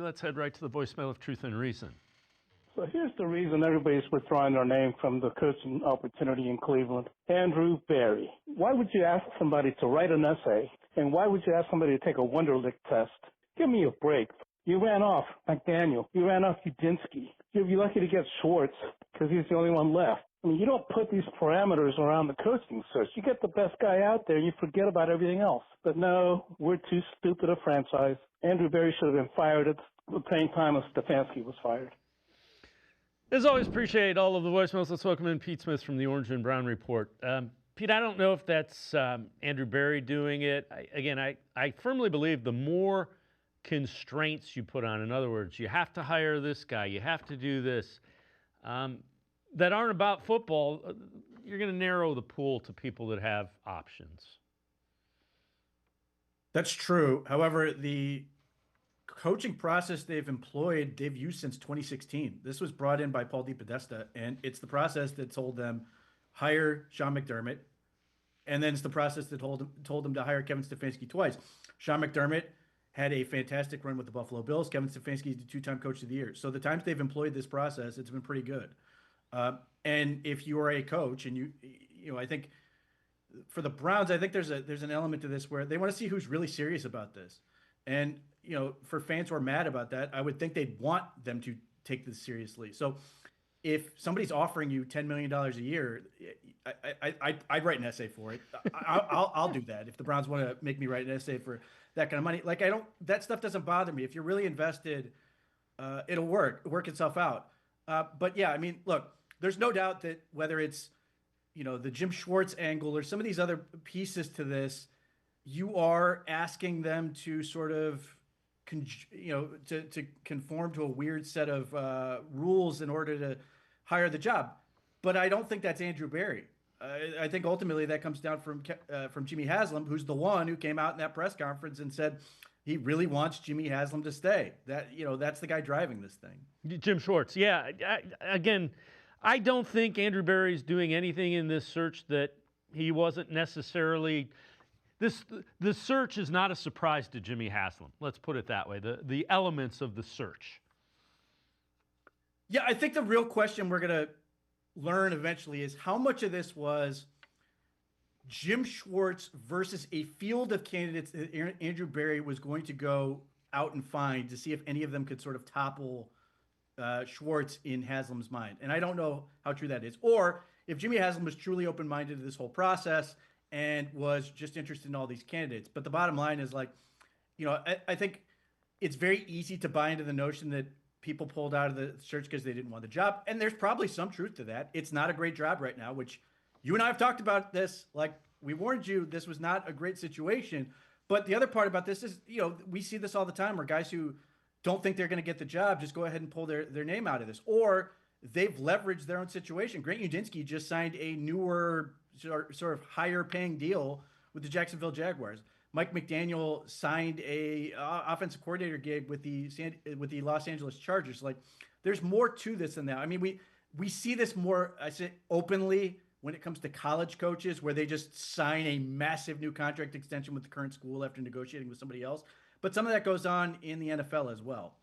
Let's head right to the voicemail of Truth and Reason. So here's the reason everybody's withdrawing their name from the coaching opportunity in Cleveland. Andrew Berry. Why would you ask somebody to write an essay? And why would you ask somebody to take a Wonderlic test? Give me a break. You ran off McDaniel. You ran off Udinski. You'd be lucky to get Schwartz because he's the only one left. I mean, you don't put these parameters around the coaching search. You get the best guy out there and you forget about everything else. But no, we're too stupid a franchise. Andrew Berry should have been fired at the same time as Stefanski was fired. As always, appreciate all of the voicemails. Let's welcome in Pete Smith from the Orange and Brown Report. Pete, I don't know if that's Andrew Berry doing it. I firmly believe the more constraints you put on, in other words, you have to hire this guy, you have to do this, that aren't about football, you're going to narrow the pool to people that have options. That's true. However, the coaching process they've used since 2016. This was brought in by Paul DePodesta, and it's the process that told them hire Sean McDermott, and then it's the process that told them to hire Kevin Stefanski twice. Sean McDermott had a fantastic run with the Buffalo Bills. Kevin Stefanski is the two-time coach of the year. So the times they've employed this process, it's been pretty good. And if you are a coach, and I think for the Browns, I think there's an element to this where they want to see who's really serious about this. And for fans who are mad about that, I would think they'd want them to take this seriously. So if somebody's offering you $10 million a year, I'd write an essay for it. I'll do that. If the Browns want to make me write an essay for that kind of money, that stuff doesn't bother me. If you're really invested, it'll work itself out. But yeah, I mean, look, there's no doubt that whether it's, the Jim Schwartz angle or some of these other pieces to this, you are asking them to sort of, to conform to a weird set of rules in order to hire the job. But I don't think that's Andrew Berry. I think ultimately that comes down from Jimmy Haslam, who's the one who came out in that press conference and said he really wants Jimmy Haslam to stay. That's the guy driving this thing. Jim Schwartz. Yeah. I don't think Andrew Berry's doing anything in this search that he wasn't necessarily. The search is not a surprise to Jimmy Haslam. Let's put it that way. The elements of the search. Yeah, I think the real question we're going to learn eventually is how much of this was Jim Schwartz versus a field of candidates that Andrew Berry was going to go out and find to see if any of them could sort of topple Schwartz in Haslam's mind. And I don't know how true that is. Or if Jimmy Haslam was truly open-minded to this whole process and was just interested in all these candidates. But the bottom line is I think it's very easy to buy into the notion that people pulled out of the search because they didn't want the job. And there's probably some truth to that. It's not a great job right now, which you and I have talked about this. Like, we warned you, this was not a great situation. But the other part about this is, we see this all the time where guys who don't think they're going to get the job just go ahead and pull their name out of this. Or they've leveraged their own situation. Grant Udinski just signed a newer sort of higher paying deal with the Jacksonville Jaguars. Mike McDaniel signed a offensive coordinator gig with the Los Angeles Chargers. Like, there's more to this than that. I mean, we see this more, I say, openly when it comes to college coaches, where they just sign a massive new contract extension with the current school after negotiating with somebody else. But some of that goes on in the NFL as well.